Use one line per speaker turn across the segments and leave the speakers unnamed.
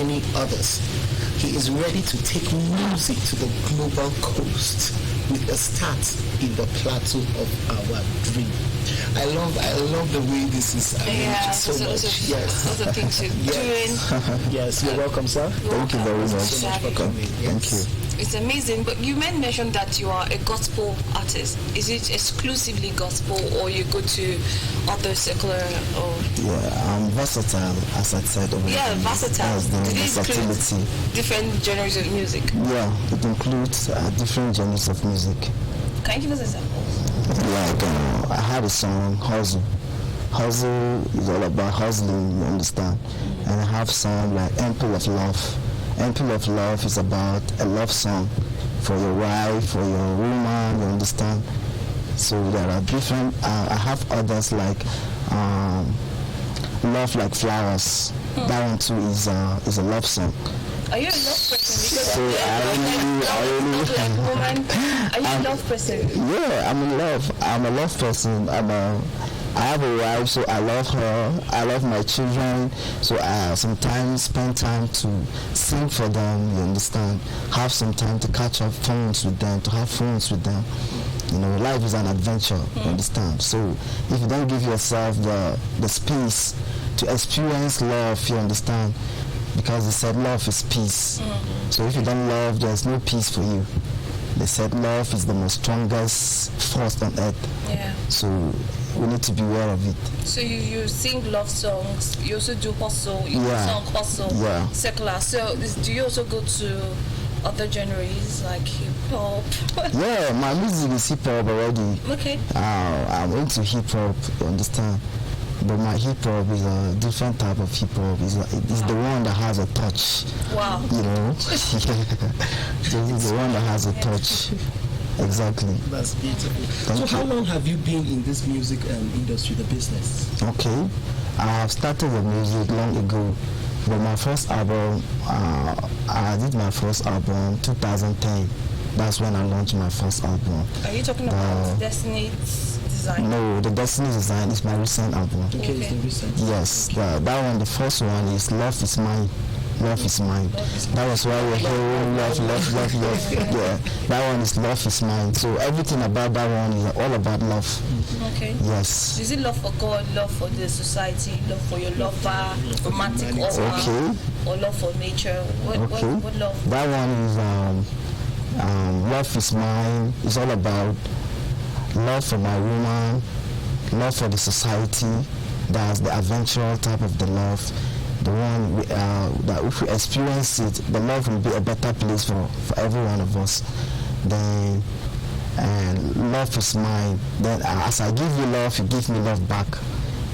many others. He is ready to take music to the global coast with a start in the plateau of our dream. I love the way this is arranged so much. Yes.
Those are things you're doing.
Yes, you're welcome, sir.
Thank you very much.
So much for coming.
Thank you.
It's amazing, but you mentioned that you are a gospel artist. Is it exclusively gospel, or you go to other secular or?
Yeah, I'm versatile, as I said already.
Yeah, versatile.
Yes, the versatility.
Different genres of music.
Yeah, it includes different genres of music.
Can you give us examples?
Like I had a song, Hustle. Hustle is all about hustling, you understand? And I have song like Ample of Love. Ample of Love is about a love song for your wife, for your woman, you understand? So there are different, I have others like Love Like Flowers. That one too is a love song.
Are you a love person? Because
So
are you a love person?
Yeah, I'm in love. I'm a love person. I have a wife, so I love her. I love my children, so I sometimes spend time to sing for them, you understand? Have some time to catch up phones with them, to have phones with them. You know, life is an adventure, you understand? So if you don't give yourself the space to experience love, you understand? Because they said love is peace. So if you don't love, there's no peace for you. They said love is the most strongest force on earth.
Yeah.
So we need to be aware of it.
So you sing love songs, you also do hustle, you
Yeah.
song hustle,
Yeah.
secular. So do you also go to other genres like hip hop?
Yeah, my music is hip hop already.
Okay.
I'm into hip hop, you understand? But my hip hop is a different type of hip hop. It's the one that has a touch.
Wow.
You know? This is the one that has a touch. Exactly.
That's beautiful.
Thank
So how
you.
long have you been in this music industry, the business?
Okay. I have started the music long ago. But my first album, I did my first album 2010. That's when I launched my first album.
Are you talking about Destiny's Design?
No, the Destiny's Design is my recent album.
Okay, it's the recent.
Yes, that one, the first one is Love Is Mine. Love Is Mine. That was why we're hearing love. Yeah, that one is Love Is Mine. So everything about that one is all about love.
Okay.
Yes.
Is it love for God, love for the society, love for your lover, romantic or
Okay.
or love for nature? What love?
That one is Love Is Mine. It's all about love for my woman, love for the society. That's the adventure type of the love. The one that if we experience it, the love will be a better place for every one of us. Then, and love is mine. Then as I give you love, you give me love back.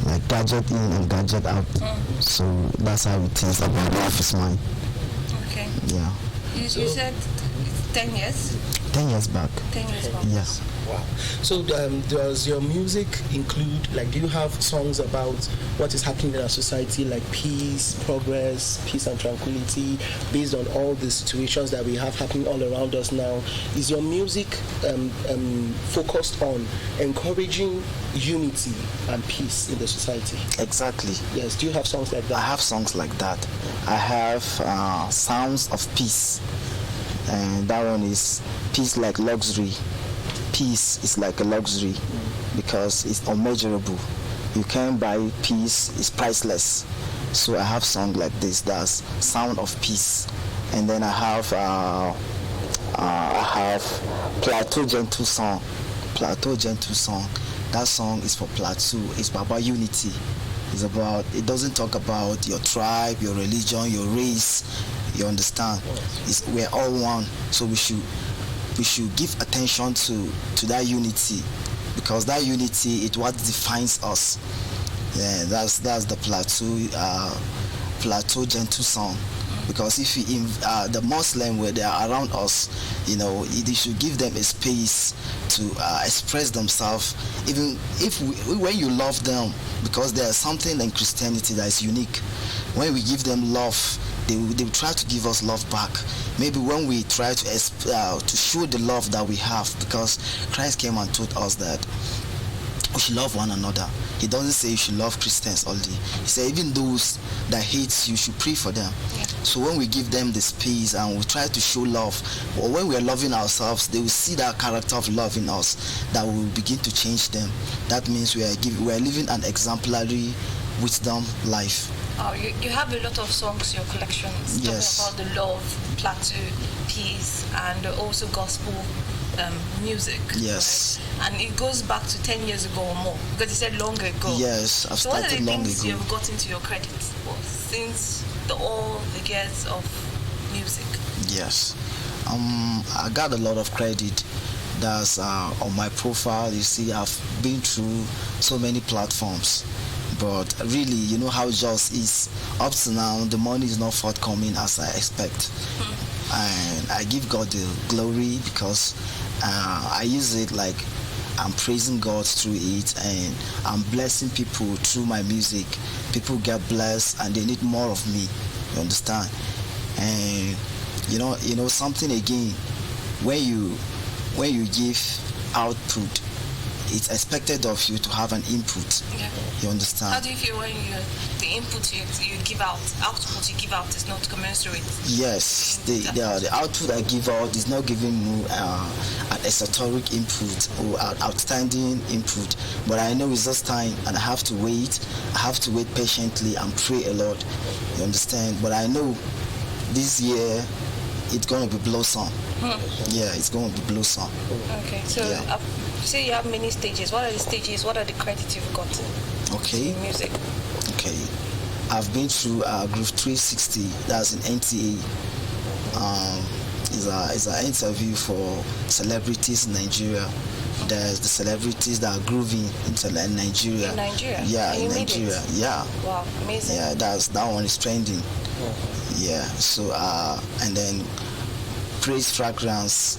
Like gadget in and gadget out. So that's how it is about love is mine.
Okay.
Yeah.
You said 10 years?
10 years back.
10 years back.
Yes.
Wow. So does your music include, like, do you have songs about what is happening in our society, like peace, progress, peace and tranquility, based on all the situations that we have happening all around us now? Is your music focused on encouraging unity and peace in the society?
Exactly.
Yes. Do you have songs like that?
I have songs like that. I have Sounds of Peace. And that one is peace like luxury. Peace is like a luxury because it's unmeasurable. You can't buy peace, it's priceless. So I have song like this, that's Sound of Peace. And then I have Plateau Gentle Song. Plateau Gentle Song. That song is for Plateau. It's about unity. It doesn't talk about your tribe, your religion, your race. You understand? We're all one. So we should give attention to that unity, because that unity is what defines us. Yeah, that's the Plateau Gentle Song. Because if the Muslim, where they are around us, they should give them a space to express themselves, even if when you love them, because there's something in Christianity that is unique. When we give them love, they will try to give us love back. Maybe when we try to show the love that we have, because Christ came and told us that we should love one another. He doesn't say you should love Christians only. He said even those that hate you should pray for them.
Yeah.
So when we give them the space and we try to show love, or when we are loving ourselves, they will see that character of love in us that will begin to change them. That means we are living an exemplary wisdom life.
Oh, you have a lot of songs in your collection
Yes.
talking about the love, plateau, peace, and also gospel music.
Yes.
Right? And it goes back to 10 years ago or more, because you said long ago.
Yes, I've
So what are
started
the
long
things
ago.
you've gotten to your credit since all the years of music?
Yes. I got a lot of credit. That's on my profile. You see, I've been through so many platforms. But really, you know how it just is. Up to now, the money is not forthcoming as I expect. And I give God the glory because I use it like I'm praising God through it, and I'm blessing people through my music. People get blessed and they need more of me. You understand? And you know something again. When you give output, it's expected of you to have an input.
Yeah.
You understand?
How do you feel when the input you give out, output you give out is not commensurate?
Yes, the output I give out is not giving me an esoteric input or an outstanding input, but I know it's just time and I have to wait. I have to wait patiently and pray a lot. You understand? But I know this year it's going to be blossom. Yeah, it's going to be blossom.
Okay, so
Yeah.
you say you have many stages. What are the stages? What are the credits you've gotten
Okay.
in music?
Okay, I've been through Groove 360. That's an NTA. It's an interview for celebrities in Nigeria. There's the celebrities that are grooving in Nigeria.
In Nigeria?
Yeah,
And
in
you made it?
Nigeria. Yeah.
Wow, amazing.
Yeah, that one is trending. Yeah. So and then Praise Fragrance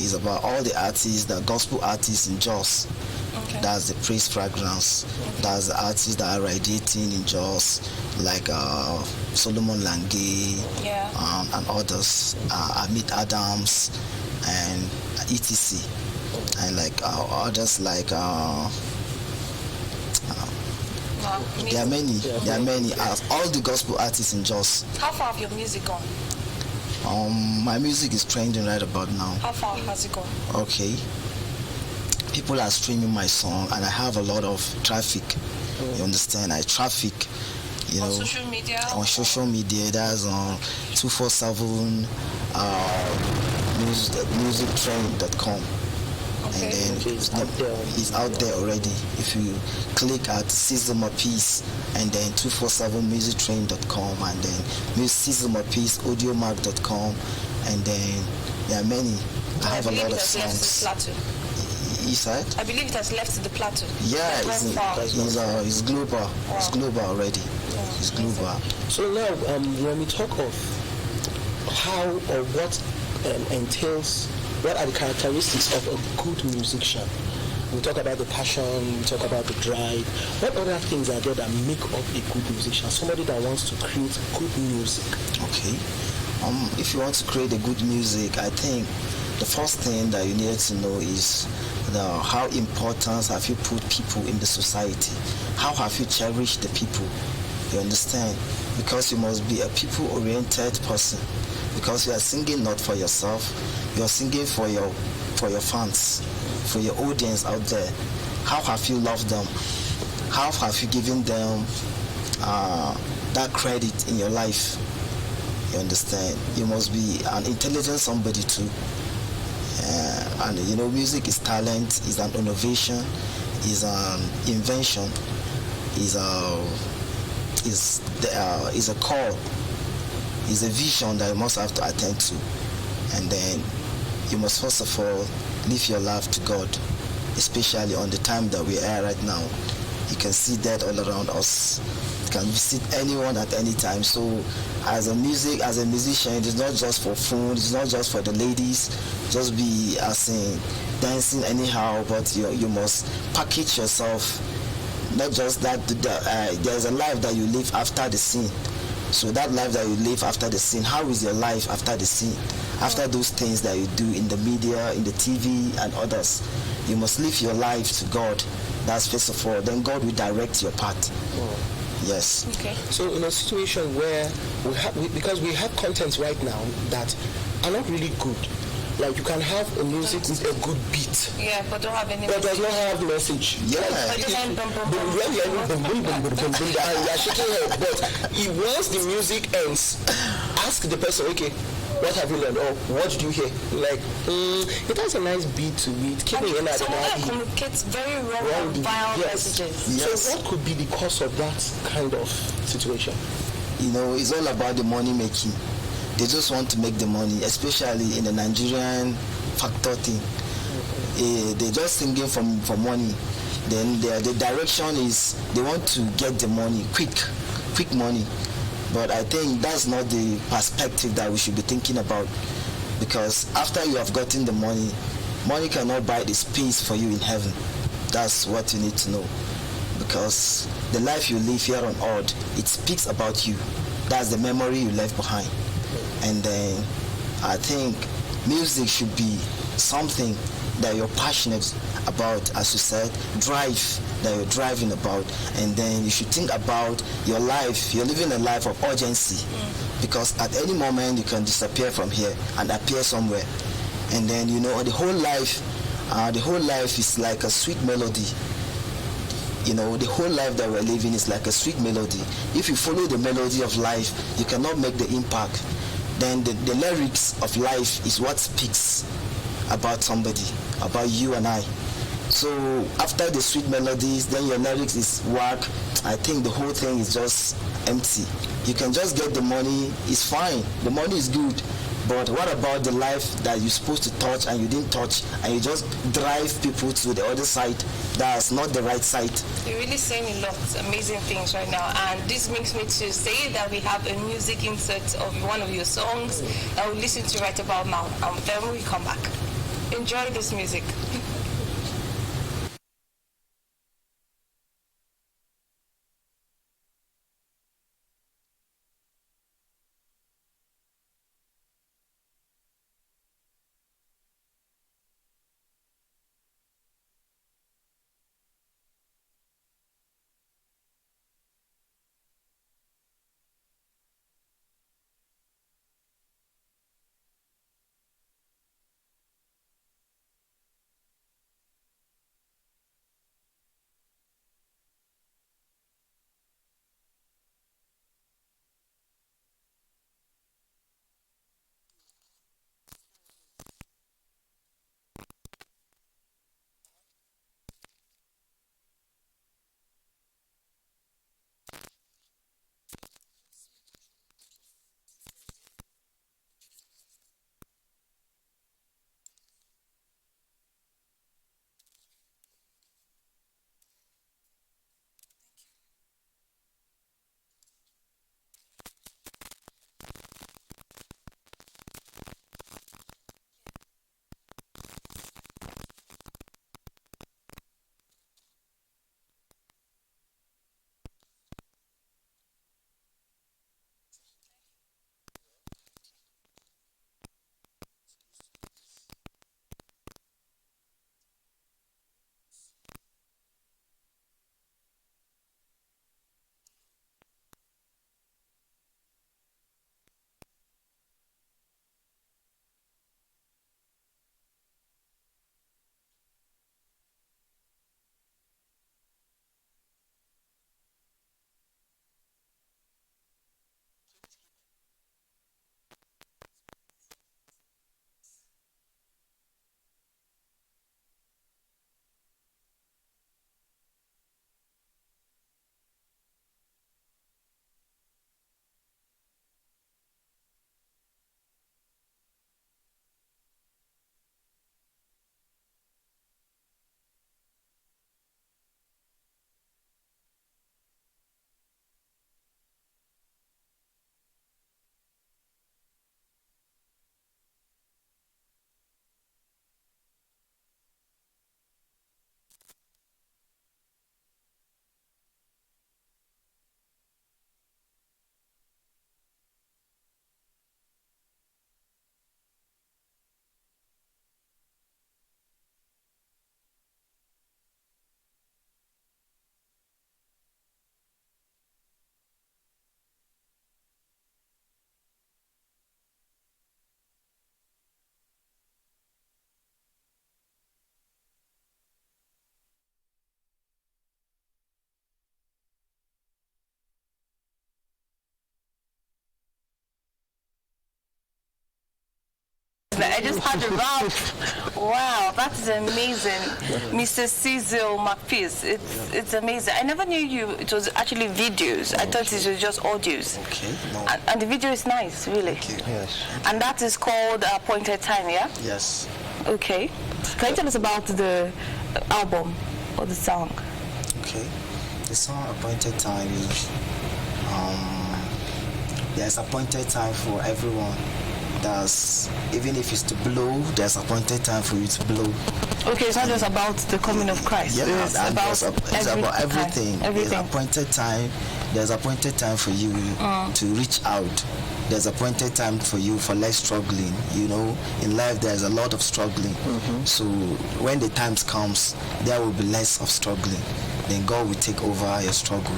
is about all the artists, the gospel artists in Jos.
Okay.
That's the Praise Fragrance. That's the artists that are radiating in Jos, like Solomon Lange,
Yeah.
and others, Amit Adams, and etc. And like others like
Wow,
there are
amazing.
many. There are many. All the gospel artists in Jos.
How far have your music gone?
My music is trending right about now.
How far has it gone?
Okay. People are streaming my song and I have a lot of traffic. You understand? I traffic, you
On
know,
social media?
on social media. That's on 247 musictrain.com.
Okay.
And then
Okay, it's out there.
it's out there already. If you click at MAPIS and then 247musictrain.com and then MAPIS audiomark.com, and then there are many. I have a lot of songs. You said?
I believe it has left the plateau.
Yeah,
It's gone far.
it's global. It's global already. It's global.
So now, when we talk of how or what entails, what are the characteristics of a good musician? We talk about the passion, we talk about the drive. What other things are there that make up a good musician? Somebody that wants to create good music.
Okay. If you want to create a good music, I think the first thing that you need to know is how important have you put people in the society? How have you cherished the people? You understand? Because you must be a people-oriented person. Because you are singing not for yourself, you are singing for your fans, for your audience out there. How have you loved them? How have you given them that credit in your life? You understand? You must be an intelligent somebody too. And you know, music is talent, is an innovation, is an invention, is a call, is a vision that you must have to attend to. And then you must first of all live your life to God, especially on the time that we are right now. You can see that all around us. You can visit anyone at any time. So as a musician, it's not just for fun, it's not just for the ladies, just be dancing anyhow, but you must package yourself. Not just that, there's a life that you live after the scene. So that life that you live after the scene, how is your life after the scene? After those things that you do in the media, in the TV and others, you must live your life to God. That's first of all. Then God will direct your path. Yes.
Okay.
So in a situation where because we have contents right now that are not really good. Like you can have a music with a good beat.
Yeah, but don't have any.
But does not have message.
Yeah.
But just end
shaking head. But once the music ends, ask the person, okay, what have you learned? Or what did you hear? Like, it has a nice beat to it. Keep me in that.
Someone that communicates very wrong, vile messages.
Yes.
So what could be the cause of that kind of situation?
You know, it's all about the money making. They just want to make the money, especially in the Nigerian factor thing. They're just singing for money. Then the direction is they want to get the money, quick money. But I think that's not the perspective that we should be thinking about. Because after you have gotten the money, money cannot buy the space for you in heaven. That's what you need to know. Because the life you live here on earth, it speaks about you. That's the memory you left behind. And then I think music should be something that you're passionate about, as you said, drive that you're driving about. And then you should think about your life. You're living a life of urgency, because at any moment you can disappear from here and appear somewhere. And then, you know, the whole life is like a sweet melody. You know, the whole life that we're living is like a sweet melody. If you follow the melody of life, you cannot make the impact. Then the lyrics of life is what speaks about somebody, about you and I. So after the sweet melodies, then your lyrics is work. I think the whole thing is just empty. You can just get the money, it's fine. The money is good. But what about the life that you're supposed to touch and you didn't touch, and you just drive people to the other side? That's not the right side.
You're really saying a lot of amazing things right now, and this makes me to say that we have a music insert of one of your songs that we'll listen to right about now, and then we come back. Enjoy this music. I just had a rap. Wow, that is amazing. Mr. Czeal MAPIS, it's amazing. I never knew it was actually videos. I thought it was just audios.
Okay. No.
And the video is nice, really.
Thank you.
Yes.
And that is called Appointed Time, yeah?
Yes.
Okay. Can you tell us about the album or the song?
Okay. The song Appointed Time is there's appointed time for everyone. There's, even if it's to blow, there's appointed time for you to blow.
Okay, it's not just about the coming of Christ.
Yeah,
it's about
everything.
Everything.
There's appointed time. There's appointed time for you to reach out. There's appointed time for you for less struggling. You know, in life there's a lot of struggling. So when the times comes, there will be less of struggling. Then God will take over your struggle.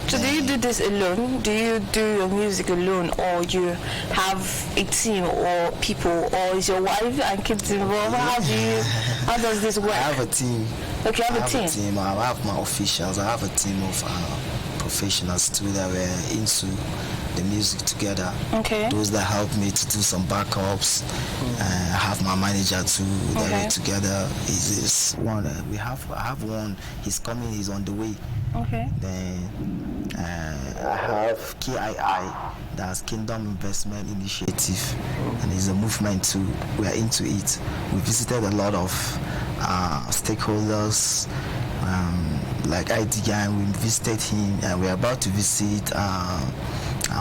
So do you do this alone? Do you do your music alone, or you have a team or people, or is your wife and kids involved? How does this work?
I have a team.
Okay, I have a team.
I have my officials. I have a team of professionals too that were into the music together.
Okay.
Those that help me to do some backups. I have my manager too. That we're together. Is one. I have one. He's coming. He's on the way.
Okay.
Then I have KII, that's Kingdom Investment Initiative, and it's a movement too. We are into it. We visited a lot of stakeholders, like IDGAN. We visited him, and we're about to visit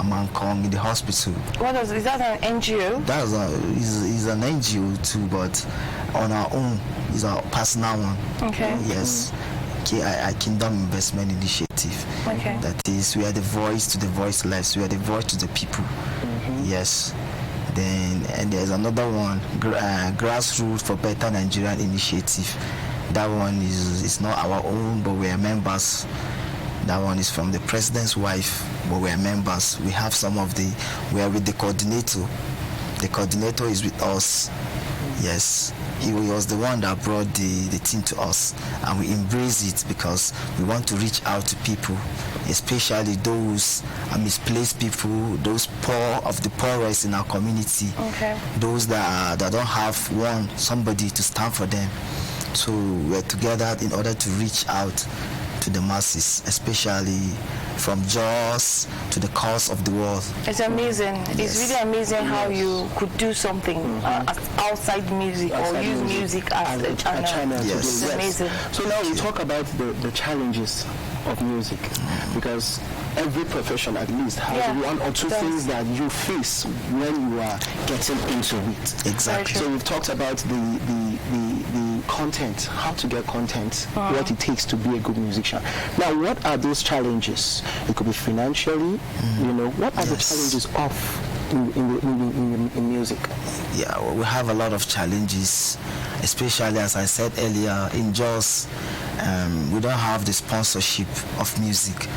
Mankong in the hospital.
Is that an NGO?
That's is an NGO too, but on our own, is our personal one.
Okay.
Yes. KII, Kingdom Investment Initiative.
Okay.
That is, we are the voice to the voiceless. We are the voice to the people. Yes. Then, and there's another one, Grassroots for Better Nigerian Initiative. That one is not our own, but we are members. That one is from the president's wife, but we are members. We have we are with the coordinator. The coordinator is with us. Yes. He was the one that brought the team to us, and we embrace it because we want to reach out to people, especially those misplaced people, those poor of the poorest in our community, those that don't have somebody to stand for them. So we're together in order to reach out to the masses, especially from Jos to the cause of the world.
It's amazing. Yes. It's really amazing how you could do something outside music or use music as a channel.
Yes.
It's amazing.
So now we talk about the challenges of music, because every profession at least has one or two things that you face when you are getting into it.
Exactly.
So we've talked about the content, how to get content, what it takes to be a good musician. Now, what are those challenges? It could be financially, you know, what are the challenges in music?
Yeah, well, we have a lot of challenges, especially as I said earlier, in Jos, we don't have the sponsorship of music.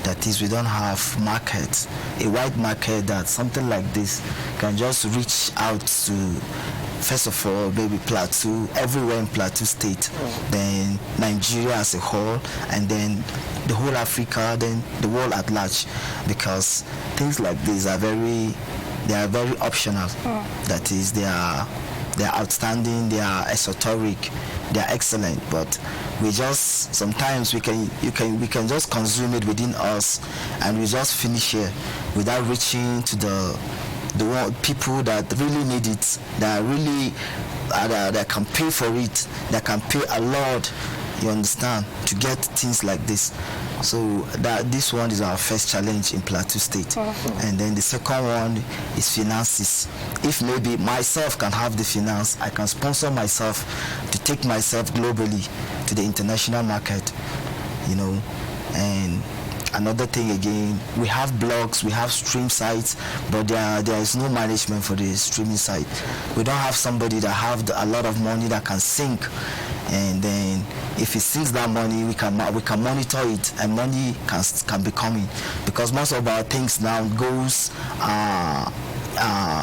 That is, we don't have market, a wide market that something like this can just reach out to, first of all, maybe Plateau, everywhere in Plateau State, then Nigeria as a whole, and then the whole Africa, then the world at large, because things like this are very optional. That is, they are outstanding, they are esoteric, they are excellent, but we just sometimes we can just consume it within us, and we just finish here without reaching to the world, people that really need it, that really that can pay for it, that can pay a lot, you understand, to get things like this. So that this one is our first challenge in Plateau State. And then the second one is finances. If maybe myself can have the finance, I can sponsor myself to take myself globally to the international market, you know. And another thing again, we have blogs, we have stream sites, but there is no management for the streaming site. We don't have somebody that have a lot of money that can sync, and then if it sinks that money, we can monitor it, and money can be coming, because most of our things now goes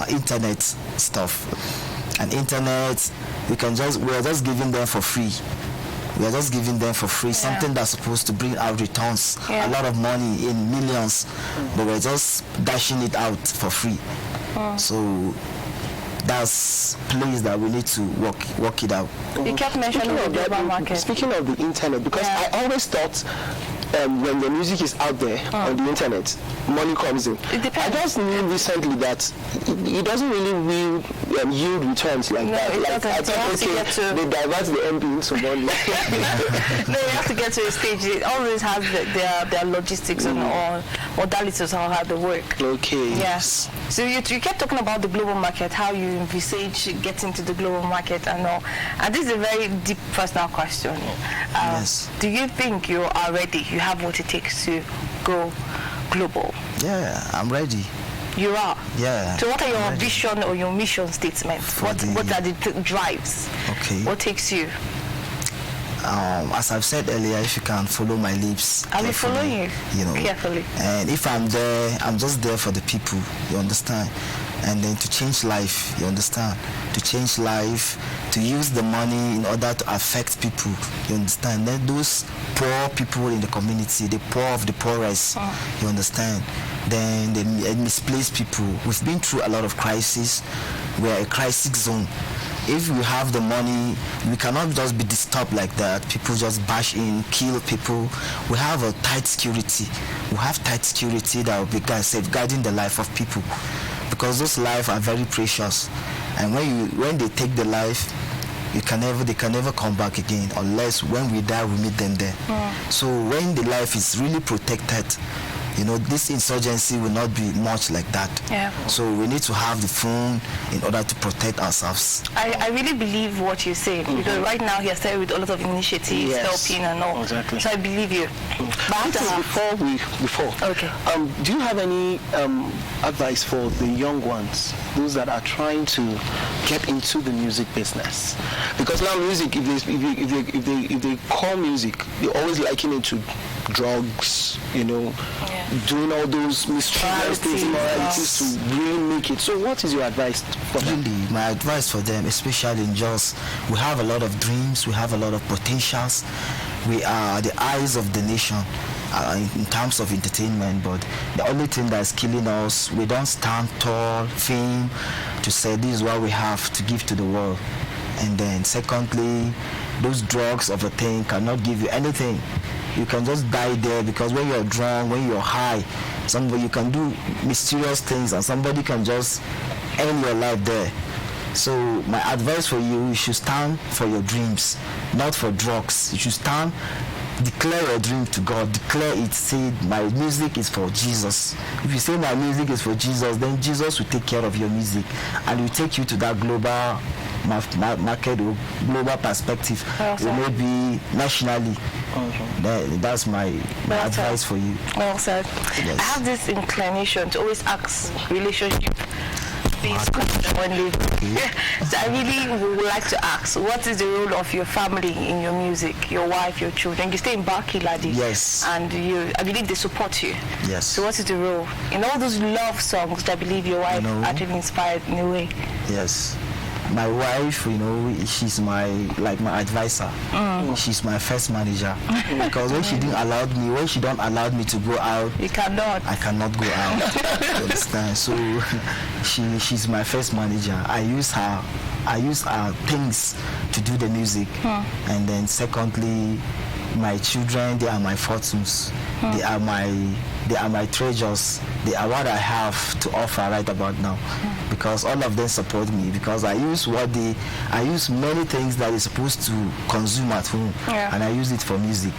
internet stuff, and internet we are just giving them for free. We are just giving them for free something that's supposed to bring out returns, a lot of money in millions, but we're just dashing it out for free. So that's place that we need to work it out.
You kept mentioning the global market.
Speaking of the internet, because I always thought when the music is out there on the internet, money comes in.
It depends.
I just knew recently that it doesn't really yield returns like that.
It
Like, I
doesn't.
thought, they divert the MB into money.
No, you have to get to a stage. It always has their logistics and all modalities on how they work.
Okay.
Yes. So you kept talking about the global market, how you envisage getting to the global market and all. And this is a very deep personal question.
Yes.
Do you think you are ready? You have what it takes to go global?
Yeah, I'm ready.
You are?
Yeah.
So what are your vision or your mission statements? What are the drives?
Okay.
What takes you?
As I've said earlier, if you can follow my lips,
I'll be following you,
you know,
carefully.
And if I'm there, I'm just there for the people, you understand? And then to change life, you understand? To change life, to use the money in order to affect people, you understand? Then those poor people in the community, the poor of the poorest, you understand? Then the misplaced people. We've been through a lot of crises. We're a crisis zone. If we have the money, we cannot just be disturbed like that. People just bash in, kill people. We have a tight security. We have tight security that will be safeguarding the life of people, because those lives are very precious. And when they take the life, they can never come back again, unless when we die we meet them there. So when the life is really protected, you know, this insurgency will not be much like that.
Yeah.
So we need to have the phone in order to protect ourselves.
I really believe what you say, because right now he has started with a lot of initiatives, helping and all.
Exactly.
So I believe you. But
Before.
Okay.
Do you have any advice for the young ones, those that are trying to get into the music business? Because now music, if they call music, they always liken it to drugs, you know, doing all those mischievous things, immoralities to really make it. So what is your advice for them?
Really, my advice for them, especially in Czeal, we have a lot of dreams, we have a lot of potentials. We are the eyes of the nation in terms of entertainment, but the only thing that's killing us, we don't stand tall, fame, to say this is what we have to give to the world. And then secondly, those drugs of a thing cannot give you anything. You can just die there, because when you're drunk, when you're high, you can do mysterious things and somebody can just end your life there. So my advice for you should stand for your dreams, not for drugs. You should stand, declare your dream to God, declare it, say my music is for Jesus. If you say my music is for Jesus, then Jesus will take care of your music and will take you to that global market or global perspective, or maybe nationally. That's my advice for you.
Well said.
Yes.
I have this inclination to always ask relationship based questions when they So I really would like to ask, what is the role of your family in your music, your wife, your children? You stay in Barki, Ladi.
Yes.
And I believe they support you.
Yes.
So what is the role? In all those love songs that I believe your wife actually inspired in a way.
Yes. My wife, you know, she's my advisor. She's my first manager. Because when she don't allow me to go out,
You cannot.
I cannot go out. You understand? So she's my first manager. I use her things to do the music. And then secondly, my children, they are my fortunes. They are my treasures. They are what I have to offer right about now. Because all of them support me, because I use many things that is supposed to consume at home, and I use it for music.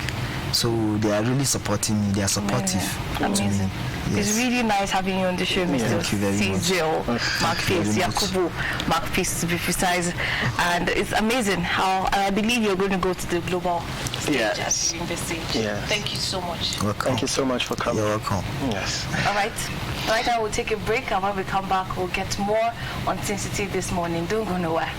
So they are really supporting me. They are supportive to me. Yes.
It's really nice having you on the show, Mr.
Thank you very much.
Czeal, MAPIS, Yakubu, MAPIS to be precise. And it's amazing how I believe you're going to go to the global stage as you investigate.
Yes.
Thank you so much.
Welcome.
Thank you so much for coming.
You're welcome.
Yes.
All right. Right now we'll take a break, and when we come back, we'll get more on Sensitive this morning. Don't go nowhere.